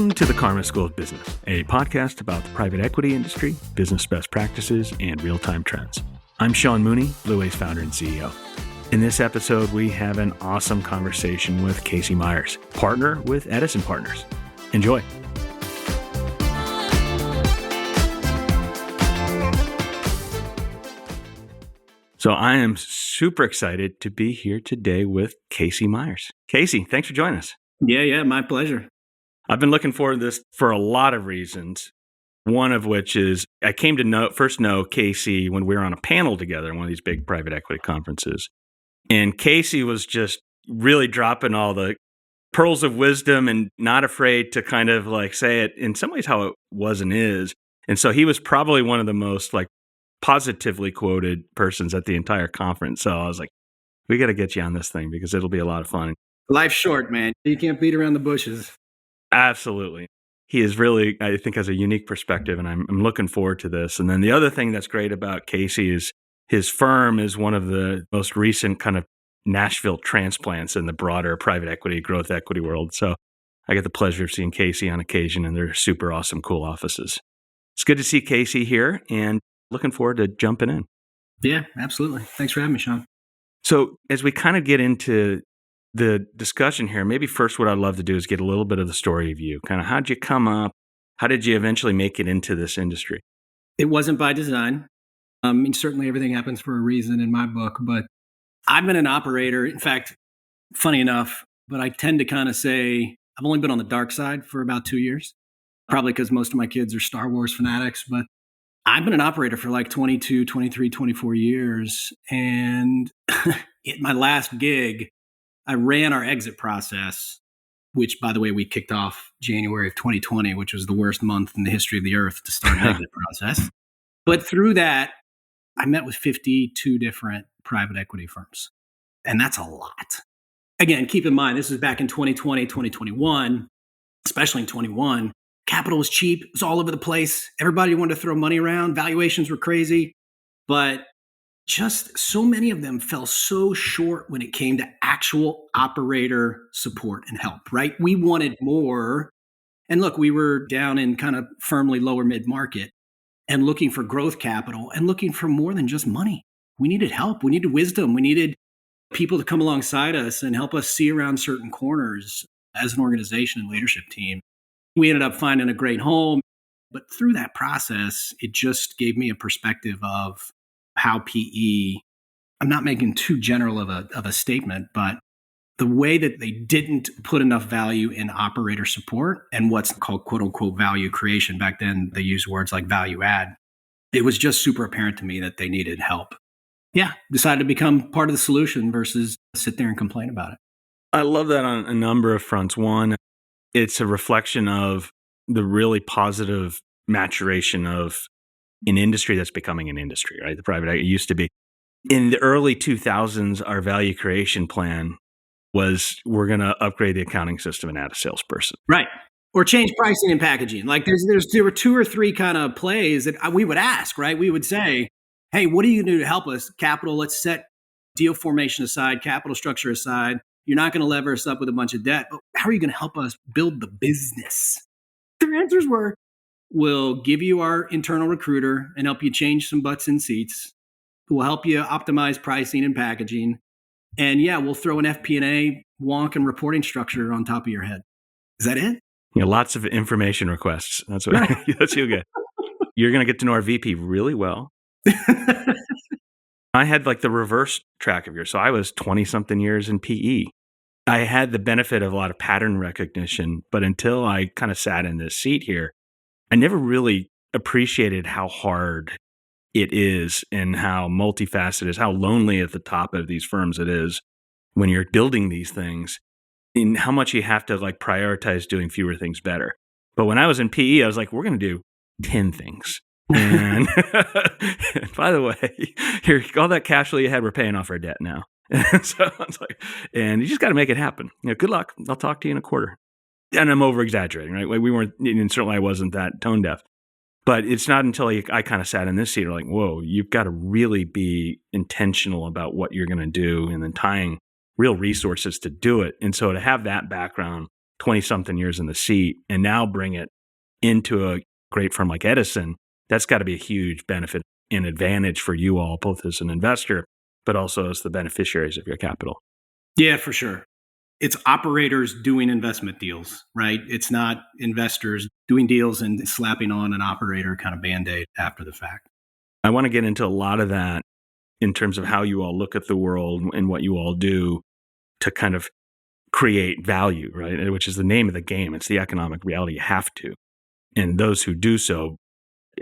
Welcome to the Karma School of Business, a podcast about the private equity industry, business best practices, and real-time trends. I'm Sean Mooney, Blue Ace founder and CEO. In this episode, we have an awesome conversation with Casey Myers, partner with Edison Partners. Enjoy. So I am super excited to be here today with Casey Myers. Casey, thanks for joining us. Yeah, my pleasure. I've been looking forward to this for a lot of reasons. One of which is I came to first know Casey when we were on a panel together in one of these big private equity conferences. And Casey was just really dropping all the pearls of wisdom and not afraid to kind of like say it in some ways how it was and is. And so he was probably one of the most like positively quoted persons at the entire conference. So I was like, we got to get you on this thing because it'll be a lot of fun. Life's short, man. You can't beat around the bushes. Absolutely. He is really, I think, has a unique perspective, and I'm looking forward to this. And then the other thing that's great about Casey is his firm is one of the most recent kind of Nashville transplants in the broader private equity, growth equity world. So I get the pleasure of seeing Casey on occasion, and they're super awesome, cool offices. It's good to see Casey here, and looking forward to jumping in. Yeah, absolutely. Thanks for having me, Sean. So as we kind of get into the discussion here, maybe first what I'd love to do is get a little bit of the story of you. Kind of how'd you come up? How did you eventually make it into this industry? It wasn't by design. Certainly everything happens for a reason in my book, but I've been an operator. In fact, funny enough, but I tend to kind of say I've only been on the dark side for about 2 years, probably because most of my kids are Star Wars fanatics, but I've been an operator for like 22, 23, 24 years. And at my last gig, I ran our exit process, which, by the way, we kicked off January of 2020, which was the worst month in the history of the earth to start an exit process. But through that, I met with 52 different private equity firms. And that's a lot. Again, keep in mind, this was back in 2020, 2021, especially in 21. Capital was cheap. It was all over the place. Everybody wanted to throw money around. Valuations were crazy. But just so many of them fell so short when it came to actual operator support and help, right? We wanted more. And look, we were down in kind of firmly lower mid-market and looking for growth capital and looking for more than just money. We needed help. We needed wisdom. We needed people to come alongside us and help us see around certain corners as an organization and leadership team. We ended up finding a great home. But through that process, it just gave me a perspective of how PE, I'm not making too general of a statement, but the way that they didn't put enough value in operator support and what's called quote unquote value creation. Back then, they used words like value add. It was just super apparent to me that they needed help. Yeah, decided to become part of the solution versus sit there and complain about it. I love that on a number of fronts. One, it's a reflection of the really positive maturation of an industry that's becoming an industry, right? The private equity used to be. In the early 2000s, our value creation plan was we're going to upgrade the accounting system and add a salesperson. Right. Or change pricing and packaging. Like there were 2 or 3 kind of plays that we would ask, right? We would say, hey, what are you going to do to help us? Capital, let's set deal formation aside, capital structure aside. You're not going to lever us up with a bunch of debt, but how are you going to help us build the business? Their answers were, we'll give you our internal recruiter and help you change some butts in seats. We'll help you optimize pricing and packaging. And yeah, we'll throw an FP&A wonk and reporting structure on top of your head. Is that it? Lots of information requests. That's what that's you get. You're going to get to know our VP really well. I had like the reverse track of yours. So I was 20-something years in PE. I had the benefit of a lot of pattern recognition, but until I kind of sat in this seat here, I never really appreciated how hard it is and how multifaceted it is, how lonely at the top of these firms it is when you're building these things, and how much you have to like prioritize doing fewer things better. But when I was in PE, I was like, we're going to do 10 things. And by the way, here, all that cash flow you had, we're paying off our debt now. And so I was like, and you just got to make it happen. Good luck. I'll talk to you in a quarter. And I'm over exaggerating, right? Like we weren't, and certainly I wasn't that tone deaf. But it's not until I kind of sat in this seat, like, whoa, you've got to really be intentional about what you're going to do and then tying real resources to do it. And so to have that background 20 something years in the seat and now bring it into a great firm like Edison, that's got to be a huge benefit and advantage for you all, both as an investor, but also as the beneficiaries of your capital. Yeah, for sure. It's operators doing investment deals, right? It's not investors doing deals and slapping on an operator kind of Band-Aid after the fact. I want to get into a lot of that in terms of how you all look at the world and what you all do to kind of create value, right? Which is the name of the game. It's the economic reality. You have to. And those who do so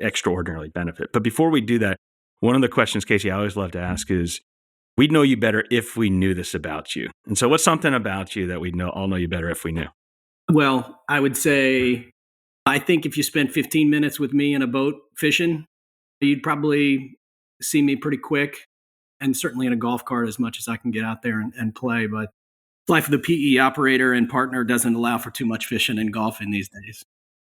extraordinarily benefit. But before we do that, one of the questions, Casey, I always love to ask is, we'd know you better if we knew this about you. And so what's something about you that we'd all know you better if we knew? Well, I would say, I think if you spent 15 minutes with me in a boat fishing, you'd probably see me pretty quick, and certainly in a golf cart as much as I can get out there and play. But life of the PE operator and partner doesn't allow for too much fishing and golfing these days.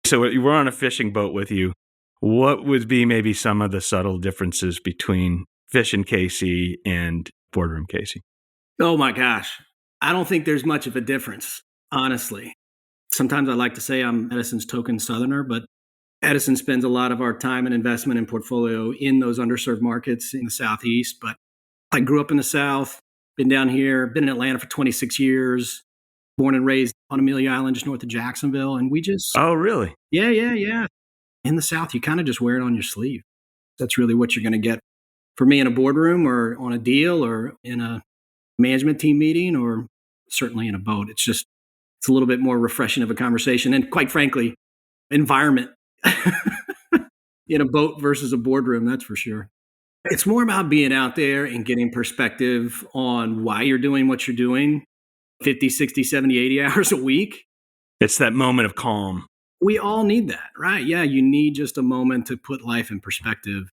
So we're on a fishing boat with you. What would be maybe some of the subtle differences between Fishing Casey and Boardroom Casey? Oh my gosh. I don't think there's much of a difference, honestly. Sometimes I like to say I'm Edison's token Southerner, but Edison spends a lot of our time and investment and portfolio in those underserved markets in the Southeast. But I grew up in the South, been down here, been in Atlanta for 26 years, born and raised on Amelia Island, just north of Jacksonville. And we just... Oh, really? Yeah. In the South, you kind of just wear it on your sleeve. That's really what you're going to get for me in a boardroom or on a deal or in a management team meeting or certainly in a boat. It's a little bit more refreshing of a conversation. And quite frankly, environment in a boat versus a boardroom, that's for sure. It's more about being out there and getting perspective on why you're doing what you're doing 50, 60, 70, 80 hours a week. It's that moment of calm. We all need that, right? Yeah, you need just a moment to put life in perspective.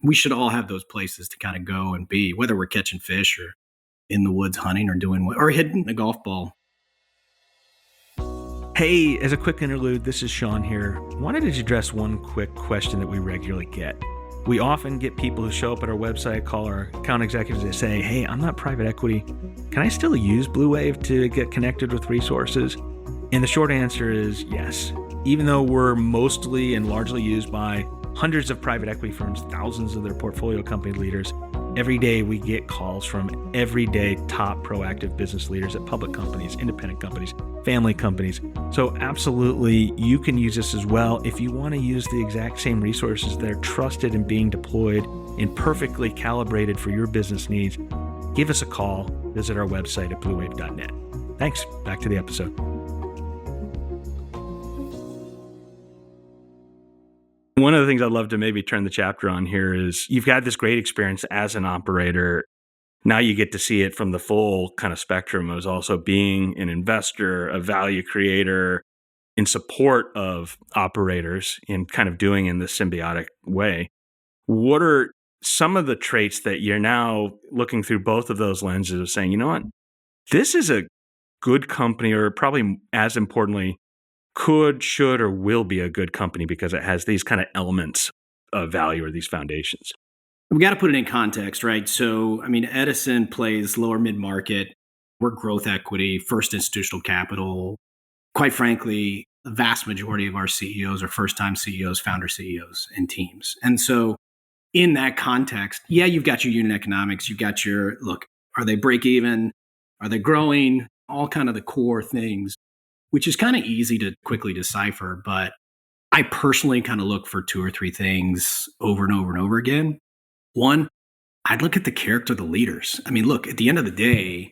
We should all have those places to kind of go and be, whether we're catching fish or in the woods hunting or doing or hitting a golf ball. Hey, as a quick interlude, this is Sean here. Wanted to address one quick question that we regularly get. We often get people who show up at our website, call our account executives, and say, hey, I'm not private equity. Can I still use Blue Wave to get connected with resources? And the short answer is yes. Even though we're mostly and largely used by hundreds of private equity firms, thousands of their portfolio company leaders, every day we get calls from everyday top proactive business leaders at public companies, independent companies, family companies. So absolutely, you can use this as well. If you want to use the exact same resources that are trusted and being deployed and perfectly calibrated for your business needs, give us a call. Visit our website at bluewave.net. Thanks. Back to the episode. One of the things I'd love to maybe turn the chapter on here is you've had this great experience as an operator. Now you get to see it from the full kind of spectrum as also being an investor, a value creator in support of operators and kind of doing in this symbiotic way. What are some of the traits that you're now looking through both of those lenses of saying, you know what, this is a good company, or probably as importantly, could, should, or will be a good company because it has these kind of elements of value or these foundations? We got to put it in context, right? So, Edison plays lower mid-market. We're growth equity, first institutional capital. Quite frankly, the vast majority of our CEOs are first-time CEOs, founder CEOs, and teams. And so in that context, yeah, you've got your unit economics. You've got are they break even? Are they growing? All kind of the core things, which is kind of easy to quickly decipher. But I personally kind of look for two or three things over and over and over again. One, I'd look at the character of the leaders. Look, at the end of the day,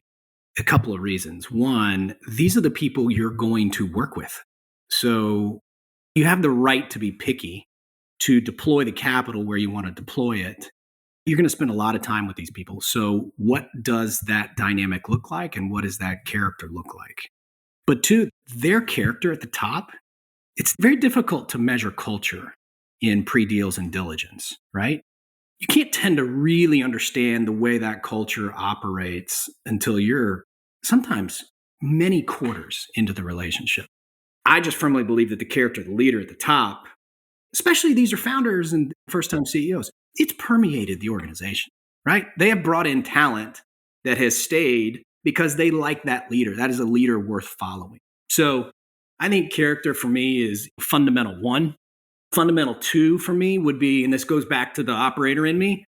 a couple of reasons. One, these are the people you're going to work with. So you have the right to be picky, to deploy the capital where you want to deploy it. You're going to spend a lot of time with these people. So what does that dynamic look like? And what does that character look like? But two, their character at the top, it's very difficult to measure culture in pre-deals and diligence, right? You can't tend to really understand the way that culture operates until you're sometimes many quarters into the relationship. I just firmly believe that the character of the leader at the top, especially these are founders and first-time CEOs, it's permeated the organization, right? They have brought in talent that has stayed because they like that leader. That is a leader worth following. So I think character for me is fundamental one. Fundamental two for me would be, and this goes back to the operator in me,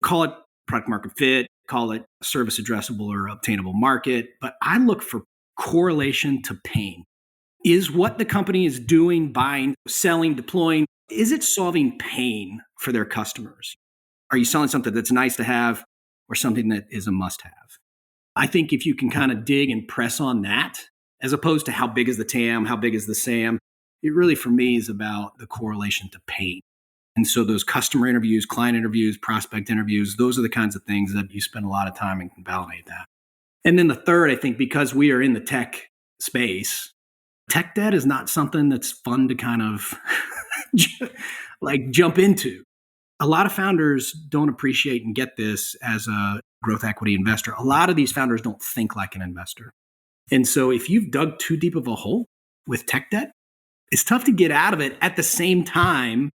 call it product market fit, call it service addressable or obtainable market, but I look for correlation to pain. Is what the company is doing, buying, selling, deploying, is it solving pain for their customers? Are you selling something that's nice to have or something that is a must have? I think if you can kind of dig and press on that, as opposed to how big is the TAM, how big is the SAM, it really for me is about the correlation to pain. And so those customer interviews, client interviews, prospect interviews, those are the kinds of things that you spend a lot of time and can validate that. And then the third, I think, because we are in the tech space, tech debt is not something that's fun to kind of like jump into. A lot of founders don't appreciate and get this as a growth equity investor. A lot of these founders don't think like an investor. And so if you've dug too deep of a hole with tech debt, it's tough to get out of it at the same time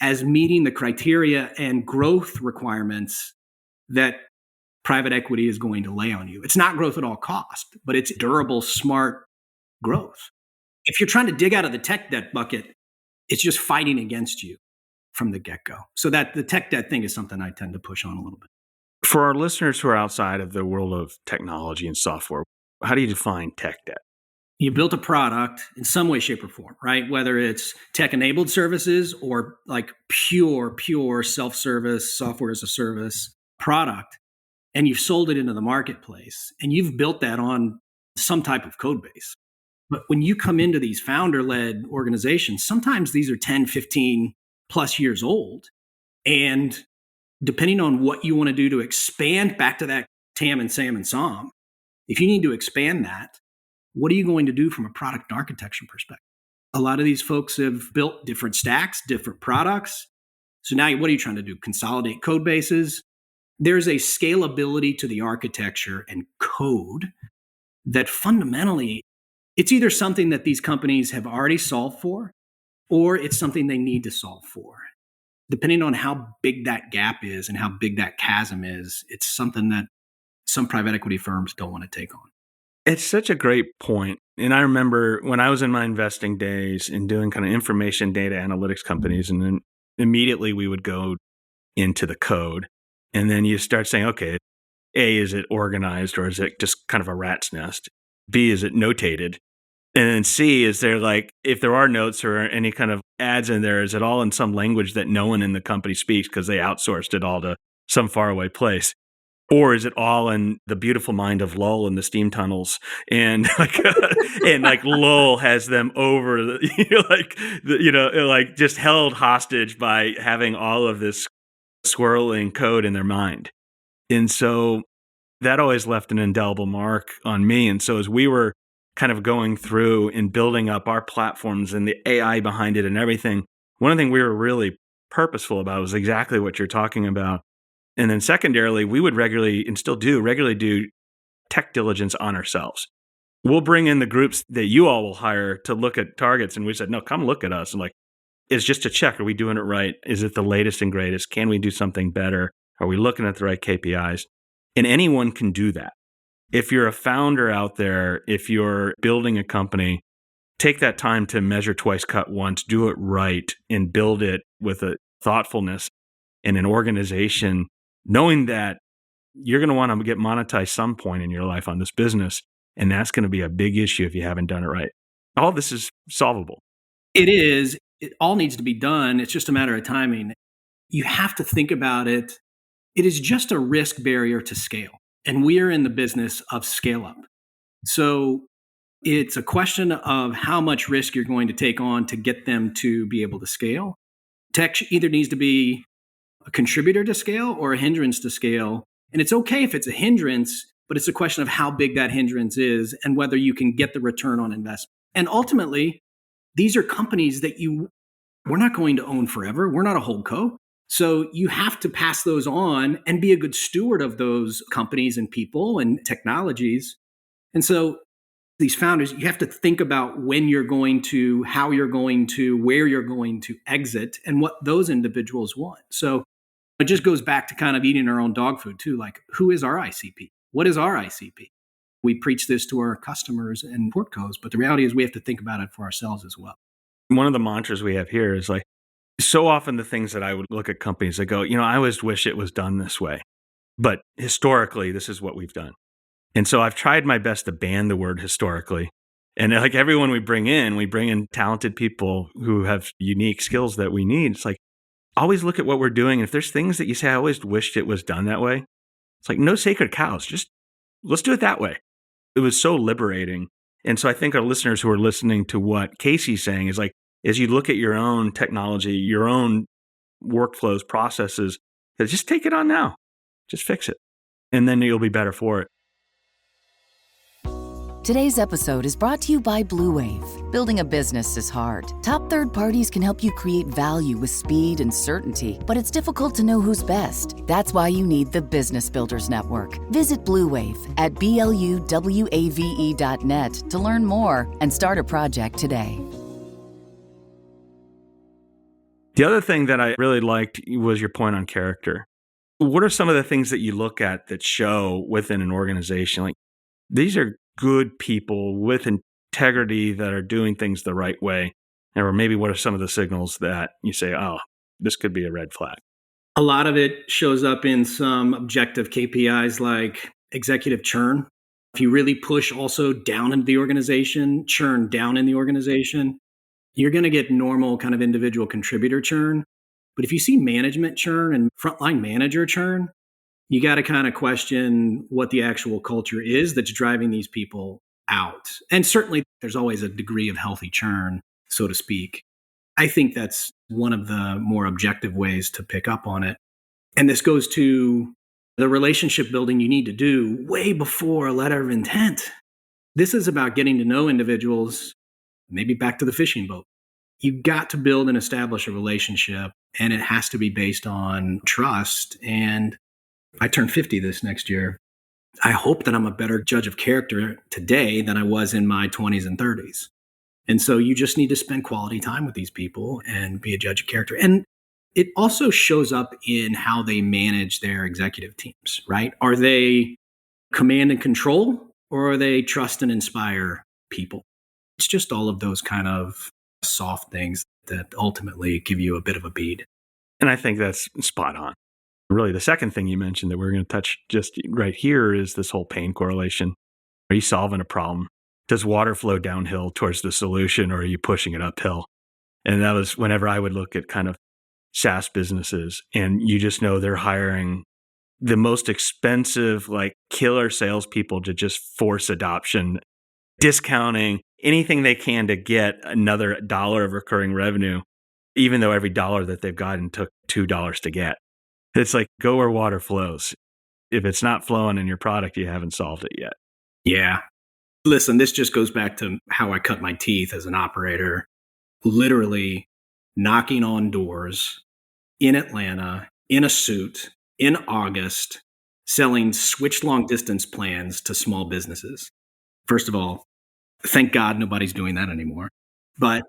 as meeting the criteria and growth requirements that private equity is going to lay on you. It's not growth at all cost, but it's durable, smart growth. If you're trying to dig out of the tech debt bucket, it's just fighting against you from the get-go. So that the tech debt thing is something I tend to push on a little bit. For our listeners who are outside of the world of technology and software, how do you define tech debt? You built a product in some way, shape, or form, right? Whether it's tech-enabled services or like pure self-service, software as a service product, and you've sold it into the marketplace, and you've built that on some type of code base. But when you come into these founder-led organizations, sometimes these are 10, 15 plus years old. And depending on what you want to do to expand back to that TAM and SAM and SOM, if you need to expand that, what are you going to do from a product architecture perspective? A lot of these folks have built different stacks, different products. So now what are you trying to do? Consolidate code bases. There's a scalability to the architecture and code that fundamentally, it's either something that these companies have already solved for, or it's something they need to solve for. Depending on how big that gap is and how big that chasm is, it's something that some private equity firms don't want to take on. It's such a great point. And I remember when I was in my investing days and doing kind of information data analytics companies, and then immediately we would go into the code. And then you start saying, okay, A, is it organized or is it just kind of a rat's nest? B, is it notated? And then C, is there like, if there are notes or any kind of ads in there, is it all in some language that no one in the company speaks because they outsourced it all to some faraway place? Or is it all in the beautiful mind of Lowell in the steam tunnels, and like Lowell has them over, like just held hostage by having all of this swirling code in their mind, and so that always left an indelible mark on me. And so as we were kind of going through and building up our platforms and the AI behind it and everything, one of the things we were really purposeful about was exactly what you're talking about. And then secondarily, we would regularly do tech diligence on ourselves. We'll bring in the groups that you all will hire to look at targets. And we said, no, come look at us. And like, it's just to check, are we doing it right? Is it the latest and greatest? Can we do something better? Are we looking at the right KPIs? And anyone can do that. If you're a founder out there, if you're building a company, take that time to measure twice, cut once, do it right, and build it with a thoughtfulness and an organization, knowing that you're going to want to get monetized some point in your life on this business, and that's going to be a big issue if you haven't done it right. All this is solvable. It is. It all needs to be done. It's just a matter of timing. You have to think about it. It is just a risk barrier to scale. And we are in the business of scale up. So it's a question of how much risk you're going to take on to get them to be able to scale. Tech either needs to be a contributor to scale or a hindrance to scale. And it's okay if it's a hindrance, but it's a question of how big that hindrance is and whether you can get the return on investment. And ultimately, these are companies that we're not going to own forever. We're not a holdco. So you have to pass those on and be a good steward of those companies and people and technologies. And so these founders, you have to think about when you're going to, how you're going to, where you're going to exit, and what those individuals want. So it just goes back to kind of eating our own dog food too. Like, who is our ICP? What is our ICP? We preach this to our customers and portcos, but the reality is we have to think about it for ourselves as well. One of the mantras we have here is like, so often the things that I would look at companies that go, I always wish it was done this way. But historically, this is what we've done. And so I've tried my best to ban the word historically. And like everyone we bring in talented people who have unique skills that we need. It's like, always look at what we're doing. If there's things that you say, I always wished it was done that way. It's like, no sacred cows. Just let's do it that way. It was so liberating. And so I think our listeners who are listening to what Casey's saying is like, as you look at your own technology, your own workflows, processes, just take it on now. Just fix it. And then you'll be better for it. Today's episode is brought to you by Blue Wave. Building a business is hard. Top third parties can help you create value with speed and certainty, but it's difficult to know who's best. That's why you need the Business Builders Network. Visit Blue Wave at BLUWAVE.net to learn more and start a project today. The other thing that I really liked was your point on character. What are some of the things that you look at that show within an organization? Like, these are good people with integrity that are doing things the right way. Or maybe what are some of the signals that you say, oh, this could be a red flag? A lot of it shows up in some objective KPIs like executive churn. If you really push also down into the organization, churn down in the organization, you're going to get normal kind of individual contributor churn. But if you see management churn and frontline manager churn, you got to kind of question what the actual culture is that's driving these people out. And certainly there's always a degree of healthy churn, so to speak. I think that's one of the more objective ways to pick up on it. And this goes to the relationship building you need to do way before a letter of intent. This is about getting to know individuals, maybe back to the fishing boat. You've got to build and establish a relationship, and it has to be based on trust. And I turn 50 this next year. I hope that I'm a better judge of character today than I was in my 20s and 30s. And so you just need to spend quality time with these people and be a judge of character. And it also shows up in how they manage their executive teams, right? Are they command and control, or are they trust and inspire people? It's just all of those kind of soft things that ultimately give you a bit of a bead. And I think that's spot on. Really, the second thing you mentioned that we're going to touch just right here is this whole pain correlation. Are you solving a problem? Does water flow downhill towards the solution, or are you pushing it uphill? And that was whenever I would look at kind of SaaS businesses, and you just know they're hiring the most expensive, like killer salespeople to just force adoption, discounting anything they can to get another dollar of recurring revenue, even though every dollar that they've gotten took $2 to get. It's like, go where water flows. If it's not flowing in your product, you haven't solved it yet. Yeah. Listen, this just goes back to how I cut my teeth as an operator, literally knocking on doors in Atlanta, in a suit, in August, selling switch long distance plans to small businesses. First of all, thank God nobody's doing that anymore. But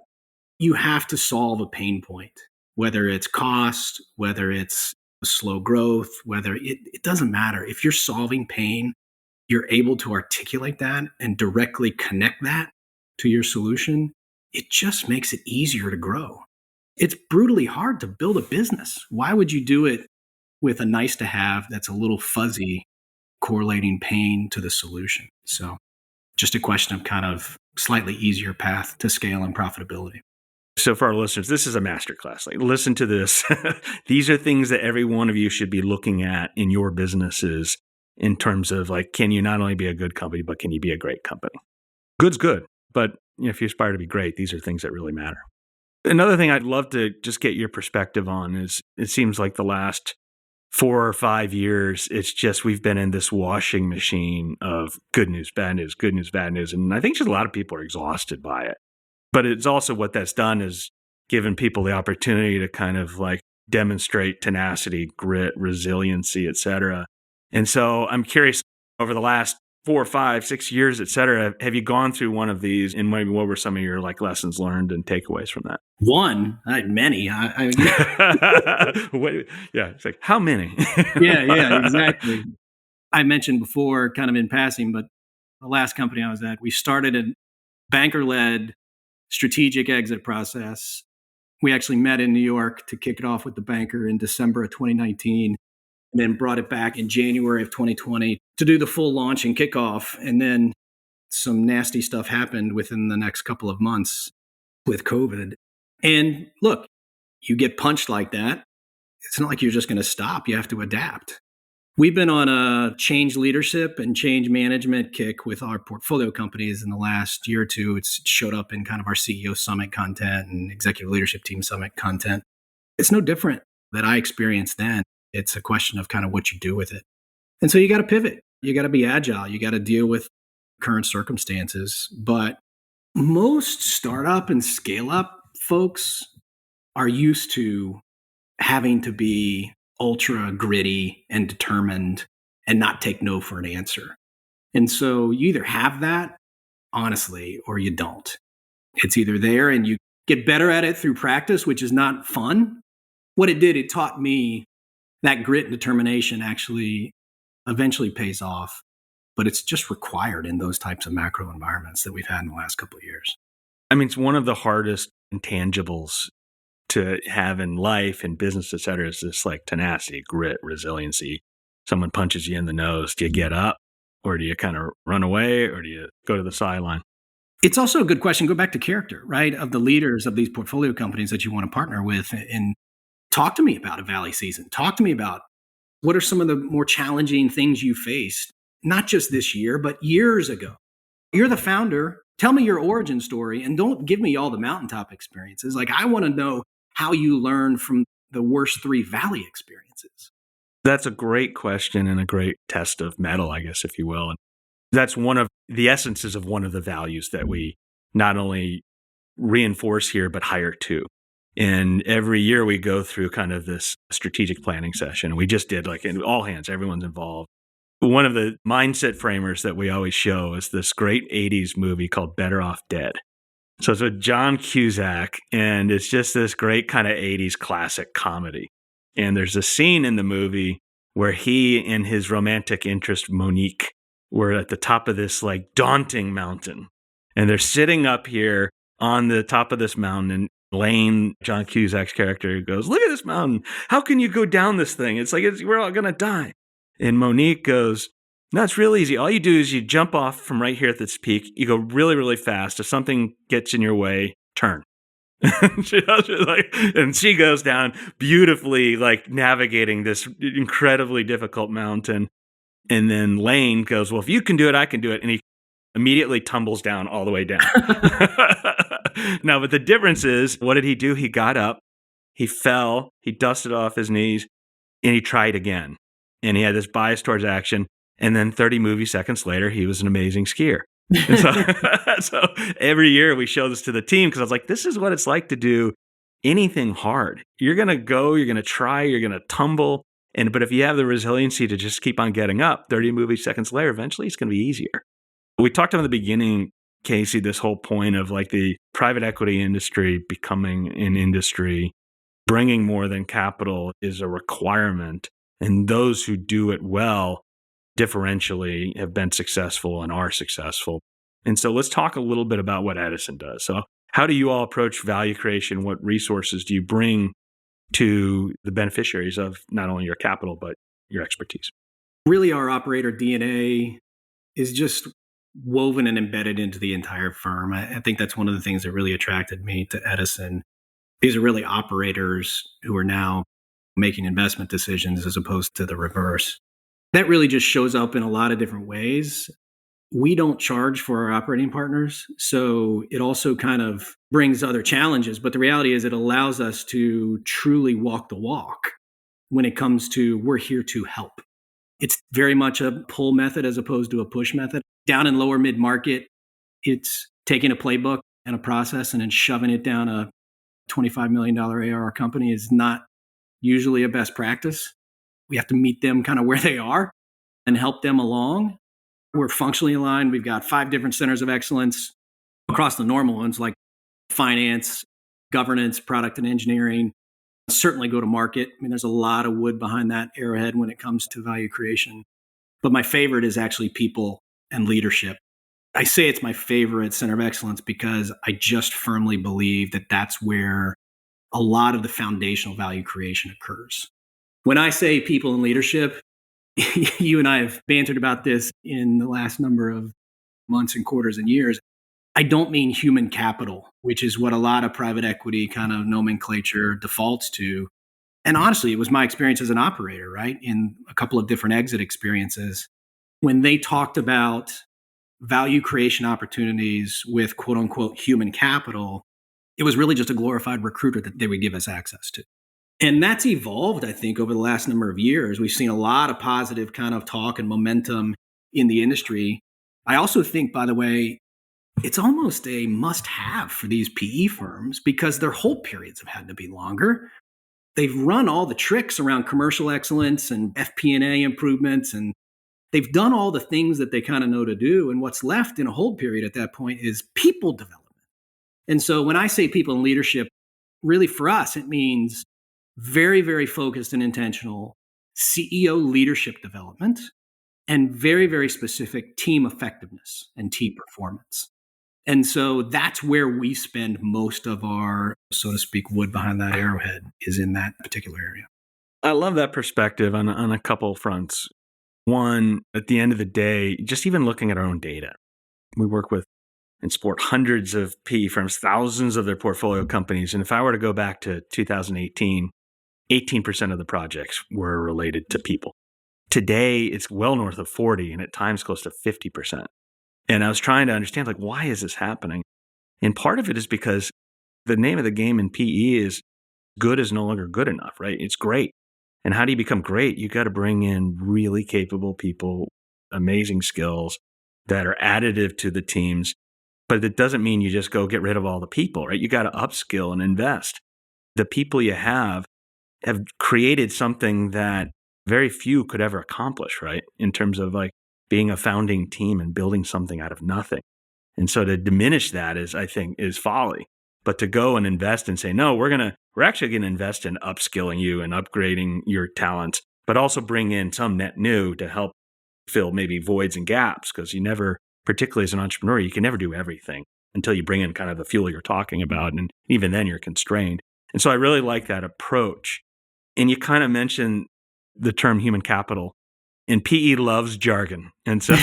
you have to solve a pain point, whether it's cost, whether it's slow growth, whether it doesn't matter. If you're solving pain, you're able to articulate that and directly connect that to your solution. It just makes it easier to grow. It's brutally hard to build a business. Why would you do it with a nice to have that's a little fuzzy, correlating pain to the solution? So just a question of kind of slightly easier path to scale and profitability. So for our listeners, this is a masterclass. Like, listen to this. These are things that every one of you should be looking at in your businesses in terms of like, can you not only be a good company, but can you be a great company? Good's good, but if you aspire to be great, these are things that really matter. Another thing I'd love to just get your perspective on is it seems like the last 4 or 5 years, it's just we've been in this washing machine of good news, bad news, good news, bad news. And I think just a lot of people are exhausted by it. But it's also what that's done is given people the opportunity to kind of like demonstrate tenacity, grit, resiliency, et cetera. And so I'm curious, over the last 4, 5, 6 years, et cetera, have you gone through one of these, and maybe what were some of your like lessons learned and takeaways from that? One, I had many. Yeah, it's like, how many? Yeah, exactly. I mentioned before, kind of in passing, but the last company I was at, we started a banker-led strategic exit process. We actually met in New York to kick it off with the banker in December of 2019, and then brought it back in January of 2020 to do the full launch and kickoff. And then some nasty stuff happened within the next couple of months with COVID. And look, you get punched like that. It's not like you're just going to stop. You have to adapt. We've been on a change leadership and change management kick with our portfolio companies in the last year or two. It's showed up in kind of our CEO Summit content and Executive Leadership Team Summit content. It's no different that I experienced then. It's a question of kind of what you do with it. And so you got to pivot. You got to be agile. You got to deal with current circumstances. But most startup and scale up folks are used to having to be ultra gritty and determined and not take no for an answer. And so you either have that, honestly, or you don't. It's either there and you get better at it through practice, which is not fun. What it did, it taught me that grit and determination actually eventually pays off, but it's just required in those types of macro environments that we've had in the last couple of years. I mean, it's one of the hardest intangibles to have in life and business, et cetera, is this like tenacity, grit, resiliency. Someone punches you in the nose. Do you get up or do you kind of run away or do you go to the sideline? It's also a good question. Go back to character, right? Of the leaders of these portfolio companies that you want to partner with, and talk to me about a valley season. Talk to me about what are some of the more challenging things you faced, not just this year, but years ago. You're the founder. Tell me your origin story and don't give me all the mountaintop experiences. Like, I want to know how you learn from the worst 3 valley experiences. That's a great question and a great test of mettle, I guess, if you will. And that's one of the essences of one of the values that we not only reinforce here, but hire to. And every year we go through kind of this strategic planning session. We just did like in all hands, everyone's involved. One of the mindset framers that we always show is this great 80s movie called Better Off Dead. So it's with John Cusack, and it's just this great kind of 80s classic comedy. And there's a scene in the movie where he and his romantic interest, Monique, were at the top of this like daunting mountain. And they're sitting up here on the top of this mountain, and Lane, John Cusack's character, goes, "Look at this mountain. How can you go down this thing? It's like we're all going to die." And Monique goes, "No, it's real easy. All you do is you jump off from right here at this peak. You go really, really fast. If something gets in your way, turn." And she goes down beautifully, like navigating this incredibly difficult mountain. And then Lane goes, "Well, if you can do it, I can do it." And he immediately tumbles down all the way down. Now, but the difference is, what did he do? He got up, he fell, he dusted off his knees, and he tried again. And he had this bias towards action. And then 30 movie seconds later, he was an amazing skier. So every year we show this to the team because I was like, this is what it's like to do anything hard. You're going to go, you're going to try, you're going to tumble. But if you have the resiliency to just keep on getting up, 30 movie seconds later, eventually it's going to be easier. We talked about in the beginning, Casey, this whole point of like the private equity industry becoming an industry, bringing more than capital is a requirement. And those who do it well differentially have been successful and are successful. And so let's talk a little bit about what Edison does. So how do you all approach value creation? What resources do you bring to the beneficiaries of not only your capital, but your expertise? Really, our operator DNA is just woven and embedded into the entire firm. I think that's one of the things that really attracted me to Edison. These are really operators who are now making investment decisions as opposed to the reverse. That really just shows up in a lot of different ways. We don't charge for our operating partners, so it also kind of brings other challenges. But the reality is it allows us to truly walk the walk when it comes to we're here to help. It's very much a pull method as opposed to a push method. Down in lower mid-market, it's taking a playbook and a process and then shoving it down a $25 million ARR company is not usually a best practice. We have to meet them kind of where they are and help them along. We're functionally aligned. We've got 5 different centers of excellence across the normal ones like finance, governance, product and engineering, certainly go to market. I mean, there's a lot of wood behind that arrowhead when it comes to value creation. But my favorite is actually people and leadership. I say it's my favorite center of excellence because I just firmly believe that that's where a lot of the foundational value creation occurs. When I say people in leadership, you and I have bantered about this in the last number of months and quarters and years. I don't mean human capital, which is what a lot of private equity kind of nomenclature defaults to. And honestly, it was my experience as an operator, right? In a couple of different exit experiences, when they talked about value creation opportunities with quote unquote human capital, it was really just a glorified recruiter that they would give us access to. And that's evolved, I think, over the last number of years. We've seen a lot of positive kind of talk and momentum in the industry. I also think, by the way, it's almost a must-have for these PE firms because their hold periods have had to be longer. They've run all the tricks around commercial excellence and FP&A improvements, and they've done all the things that they kind of know to do. And what's left in a hold period at that point is people development. And so when I say people in leadership, really for us, it means very, very focused and intentional CEO leadership development and very, very specific team effectiveness and team performance. And so that's where we spend most of our, so to speak, wood behind that arrowhead is in that particular area. I love that perspective on a couple fronts. One, at the end of the day, just even looking at our own data, we work with and support hundreds of PE firms, thousands of their portfolio companies. And if I were to go back to 2018, 18% of the projects were related to people. Today, it's well north of 40 and at times close to 50%. And I was trying to understand, like, why is this happening? And part of it is because the name of the game in PE is good is no longer good enough, right? It's great. And how do you become great? You got to bring in really capable people, amazing skills that are additive to the teams. But it doesn't mean you just go get rid of all the people, right? You got to upskill and invest. The people you have created something that very few could ever accomplish, right? In terms of like being a founding team and building something out of nothing. And so to diminish that I think, is folly. But to go and invest and say, no, we're actually going to invest in upskilling you and upgrading your talents, but also bring in some net new to help fill maybe voids and gaps, because you never, particularly as an entrepreneur, you can never do everything until you bring in kind of the fuel you're talking about. And even then you're constrained. And so I really like that approach. And you kind of mentioned the term human capital, and PE loves jargon. And so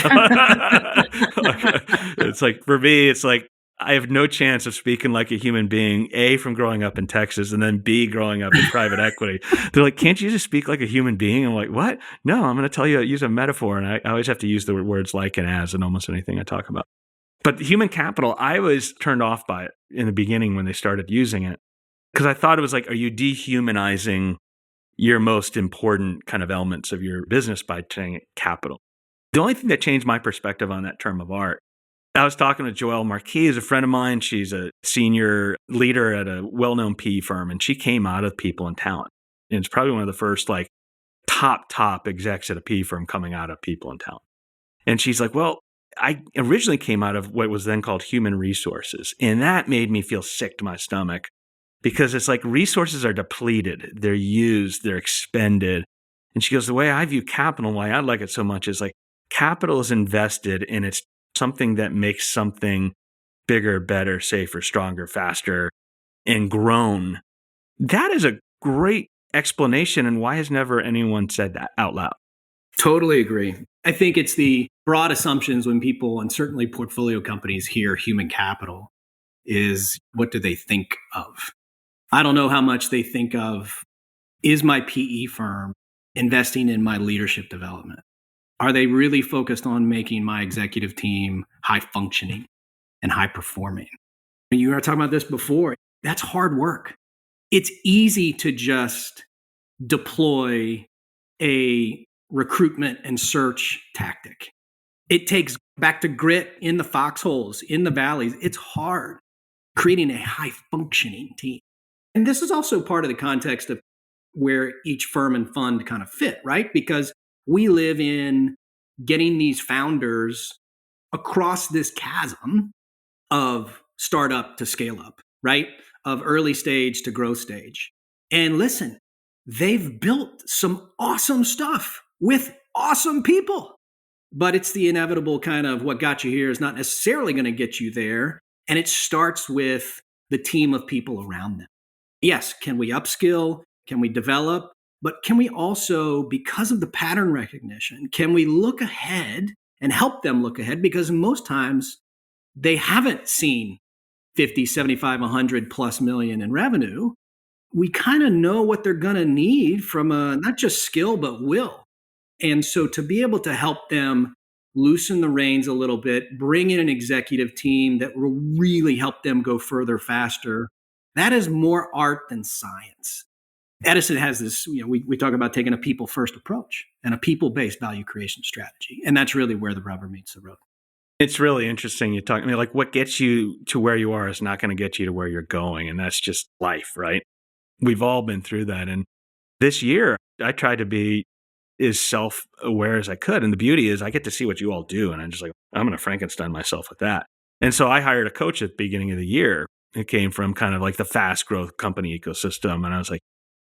it's like, for me, it's like, I have no chance of speaking like a human being, A, from growing up in Texas, and then B, growing up in private equity. They're like, can't you just speak like a human being? I'm like, what? No, I'm going to tell you, use a metaphor. And I always have to use the words like and as in almost anything I talk about. But human capital, I was turned off by it in the beginning when they started using it, because I thought it was like, are you dehumanizing your most important kind of elements of your business by saying capital? The only thing that changed my perspective on that term of art, I was talking to Joelle Marquis, who's a friend of mine. She's a senior leader at a well-known PE firm, and she came out of people and talent. And it's probably one of the first like top execs at a PE firm coming out of people and talent. And she's like, well, I originally came out of what was then called human resources. And that made me feel sick to my stomach, because it's like resources are depleted, they're used, they're expended. And she goes, the way I view capital, why I like it so much, is like capital is invested and it's something that makes something bigger, better, safer, stronger, faster, and grown. That is a great explanation. And why has never anyone said that out loud? Totally agree. I think it's the broad assumptions when people, and certainly portfolio companies, hear human capital is, what do they think of? I don't know how much they think of, is my PE firm investing in my leadership development? Are they really focused on making my executive team high functioning and high performing? You were talking about this before. That's hard work. It's easy to just deploy a recruitment and search tactic. It takes back to grit in the foxholes, in the valleys. It's hard creating a high functioning team. And this is also part of the context of where each firm and fund kind of fit, right? Because we live in getting these founders across this chasm of startup to scale up, right? Of early stage to growth stage. And listen, they've built some awesome stuff with awesome people. but it's the inevitable kind of what got you here is not necessarily going to get you there. And it starts with the team of people around them. Yes, can we upskill? Can we develop? But can we also, because of the pattern recognition, can we look ahead and help them look ahead? Because most times they haven't seen 50, 75, 100 plus million in revenue. We kind of know what they're going to need from a, not just skill, but will. And so to be able to help them loosen the reins a little bit, bring in an executive team that will really help them go further, faster, that is more art than science. Edison has this, we talk about taking a people first approach and a people based value creation strategy. And that's really where the rubber meets the road. It's really interesting. You talk, like what gets you to where you are is not going to get you to where you're going. And that's just life, right? We've all been through that. And this year I tried to be as self-aware as I could. And the beauty is I get to see what you all do. And I'm just like, I'm going to Frankenstein myself with that. And so I hired a coach at the beginning of the year. It came from kind of like the fast growth company ecosystem. And I was like,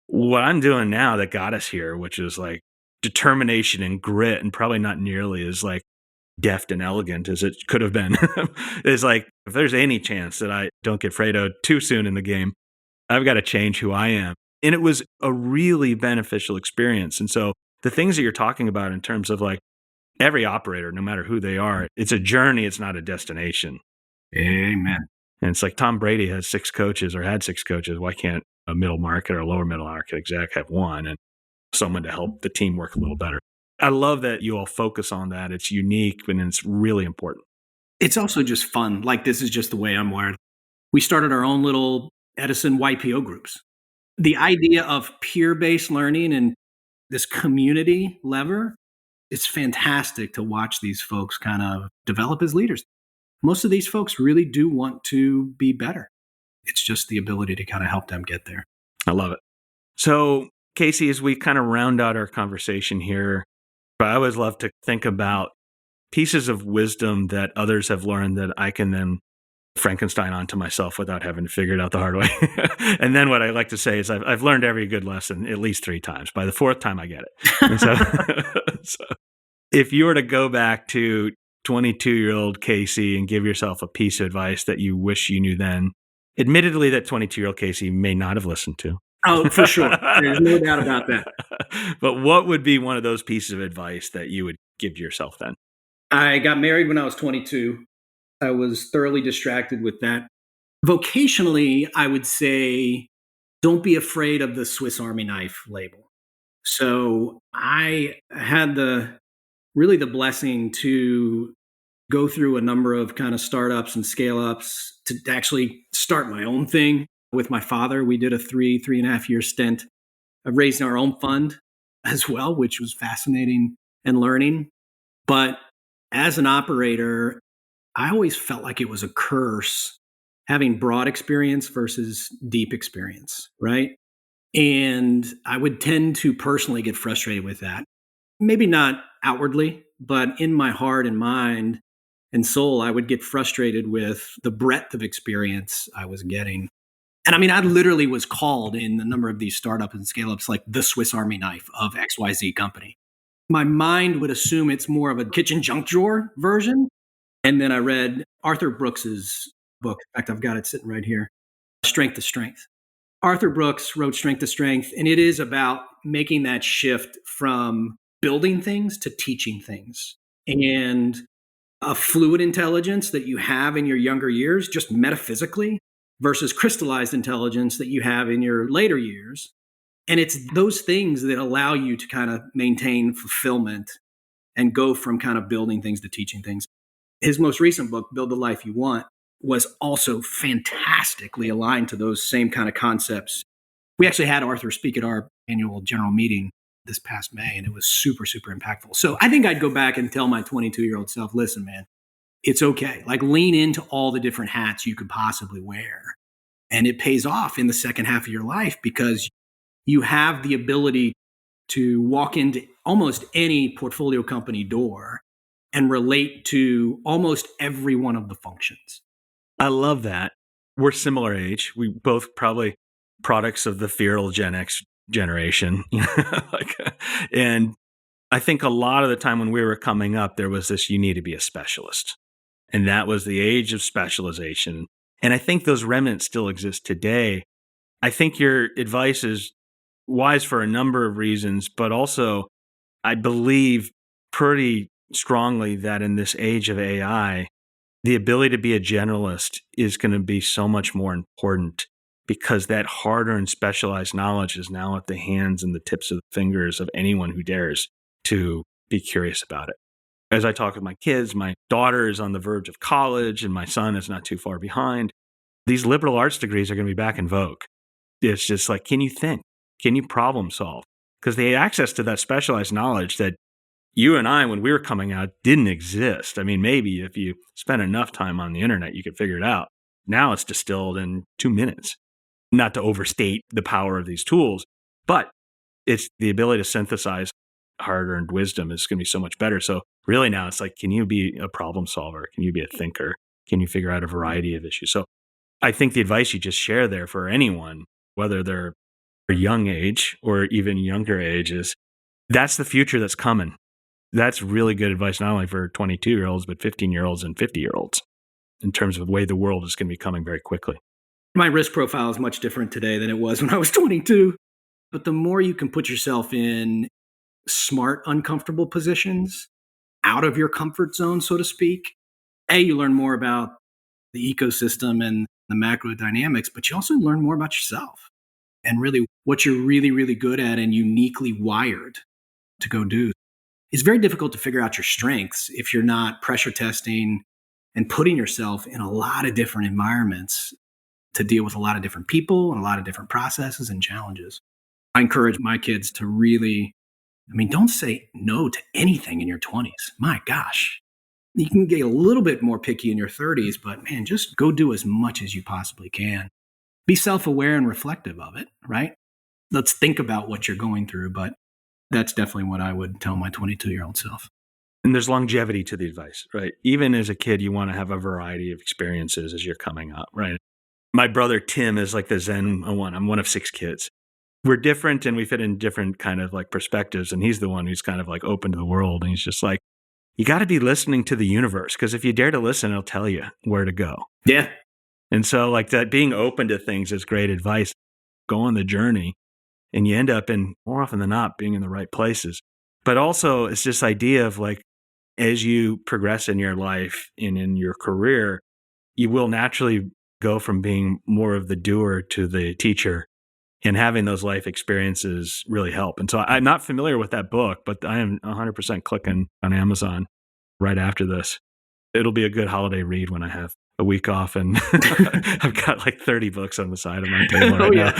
what I'm doing now that got us here, which is like determination and grit, and probably not nearly as like deft and elegant as it could have been, is like, if there's any chance that I don't get Fredo too soon in the game, I've got to change who I am. And it was a really beneficial experience. And so the things that you're talking about in terms of like every operator, no matter who they are, it's a journey. It's not a destination. Amen. And it's like Tom Brady has 6 coaches or had 6 coaches. Why can't a middle market or a lower middle market exec have one and someone to help the team work a little better? I love that you all focus on that. It's unique and it's really important. It's also just fun. Like, this is just the way I'm wired. We started our own little Edison YPO groups. The idea of peer-based learning and this community lever, it's fantastic to watch these folks kind of develop as leaders. Most of these folks really do want to be better. It's just the ability to kind of help them get there. I love it. So, Casey, as we kind of round out our conversation here, I always love to think about pieces of wisdom that others have learned that I can then Frankenstein onto myself without having to figure it out the hard way. And then what I like to say is I've learned every good lesson at least 3 times. By the 4th time, I get it. And so if you were to go back to 22-year-old Casey and give yourself a piece of advice that you wish you knew then, admittedly that 22-year-old Casey may not have listened to. Oh, for sure. There's no doubt about that. But what would be one of those pieces of advice that you would give to yourself then? I got married when I was 22. I was thoroughly distracted with that. Vocationally, I would say, don't be afraid of the Swiss Army knife label. So I had the blessing to go through a number of kind of startups and scale ups to actually start my own thing with my father. We did a 3.5 year stint of raising our own fund as well, which was fascinating and learning. But as an operator, I always felt like it was a curse having broad experience versus deep experience, right? And I would tend to personally get frustrated with that. Maybe not outwardly, but in my heart and mind and soul, I would get frustrated with the breadth of experience I was getting. And I mean, I literally was called in a number of these startups and scale-ups like the Swiss Army knife of XYZ company. My mind would assume it's more of a kitchen junk drawer version. And then I read Arthur Brooks's book. In fact, I've got it sitting right here, Strength to Strength. Arthur Brooks wrote Strength to Strength, and it is about making that shift from building things to teaching things. And a fluid intelligence that you have in your younger years, just metaphysically, versus crystallized intelligence that you have in your later years. And it's those things that allow you to kind of maintain fulfillment and go from kind of building things to teaching things. His most recent book, Build the Life You Want, was also fantastically aligned to those same kind of concepts. We actually had Arthur speak at our annual general meeting this past May, and it was super, super impactful. So I think I'd go back and tell my 22-year-old self, listen, man, it's okay. Like, lean into all the different hats you could possibly wear. And it pays off in the second half of your life because you have the ability to walk into almost any portfolio company door and relate to almost every one of the functions. I love that. We're similar age. We both probably products of the feral Gen X generation. And I think a lot of the time when we were coming up, there was this, you need to be a specialist. And that was the age of specialization. And I think those remnants still exist today. I think your advice is wise for a number of reasons, but also I believe pretty strongly that in this age of AI, the ability to be a generalist is going to be so much more important because that harder and specialized knowledge is now at the hands and the tips of the fingers of anyone who dares to be curious about it. As I talk with my kids, my daughter is on the verge of college and my son is not too far behind. These liberal arts degrees are going to be back in vogue. It's just like, can you think? Can you problem solve? Because they had access to that specialized knowledge that you and I, when we were coming out, didn't exist. I mean, maybe if you spent enough time on the internet, you could figure it out. Now it's distilled in 2 minutes. Not to overstate the power of these tools, but it's the ability to synthesize hard-earned wisdom is going to be so much better. So really now it's like, can you be a problem solver? Can you be a thinker? Can you figure out a variety of issues? So I think the advice you just share there for anyone, whether they're a young age or even younger ages, that's the future that's coming. That's really good advice, not only for 22-year-olds, but 15-year-olds and 50-year-olds in terms of the way the world is going to be coming very quickly. My risk profile is much different today than it was when I was 22. But the more you can put yourself in smart, uncomfortable positions, out of your comfort zone, so to speak, you learn more about the ecosystem and the macro dynamics, but you also learn more about yourself and really what you're really, really good at and uniquely wired to go do. It's very difficult to figure out your strengths if you're not pressure testing and putting yourself in a lot of different environments to deal with a lot of different people and a lot of different processes and challenges. I encourage my kids to really, don't say no to anything in your 20s. My gosh. You can get a little bit more picky in your 30s, but man, just go do as much as you possibly can. Be self-aware and reflective of it, right? Let's think about what you're going through, but that's definitely what I would tell my 22-year-old self. And there's longevity to the advice, right? Even as a kid, you want to have a variety of experiences as you're coming up, right? My brother, Tim, is like the Zen one. I'm one of 6 kids. We're different and we fit in different kind of like perspectives. And he's the one who's kind of like open to the world. And he's just like, you got to be listening to the universe because if you dare to listen, it'll tell you where to go. Yeah. And so like that being open to things is great advice. Go on the journey and you end up in, more often than not, being in the right places. But also it's this idea of like, as you progress in your life and in your career, you will naturally go from being more of the doer to the teacher, and having those life experiences really help. And so I'm not familiar with that book, but I am 100% clicking on Amazon right after this. It'll be a good holiday read when I have a week off and I've got like 30 books on the side of my table right now.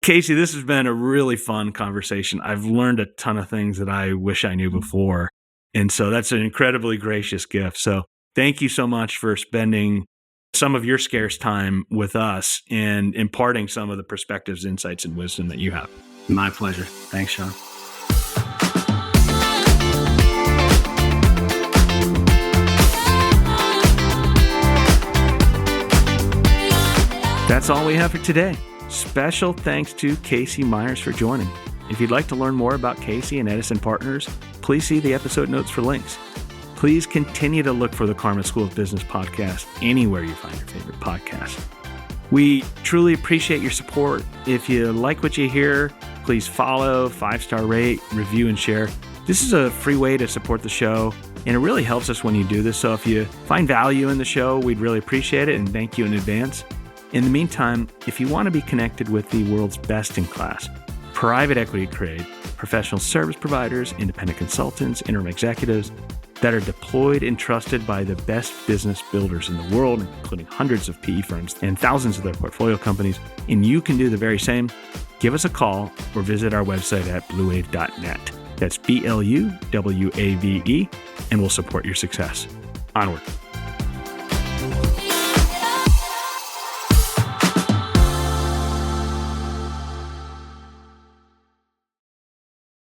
Casey, this has been a really fun conversation. I've learned a ton of things that I wish I knew before. And so that's an incredibly gracious gift. So thank you so much for spending some of your scarce time with us and imparting some of the perspectives, insights, and wisdom that you have. My pleasure. Thanks, Sean. That's all we have for today. Special thanks to Casey Myers for joining. If you'd like to learn more about Casey and Edison Partners, please see the episode notes for links. Please continue to look for the Karma School of Business podcast anywhere you find your favorite podcast. We truly appreciate your support. If you like what you hear, please follow, 5-star rate, review, and share. This is a free way to support the show, and it really helps us when you do this. So if you find value in the show, we'd really appreciate it, and thank you in advance. In the meantime, if you want to be connected with the world's best-in-class private equity trade, professional service providers, independent consultants, interim executives that are deployed and trusted by the best business builders in the world, including hundreds of PE firms and thousands of their portfolio companies, and you can do the very same, give us a call or visit our website at bluewave.net. That's BLUWAVE, and we'll support your success. Onward.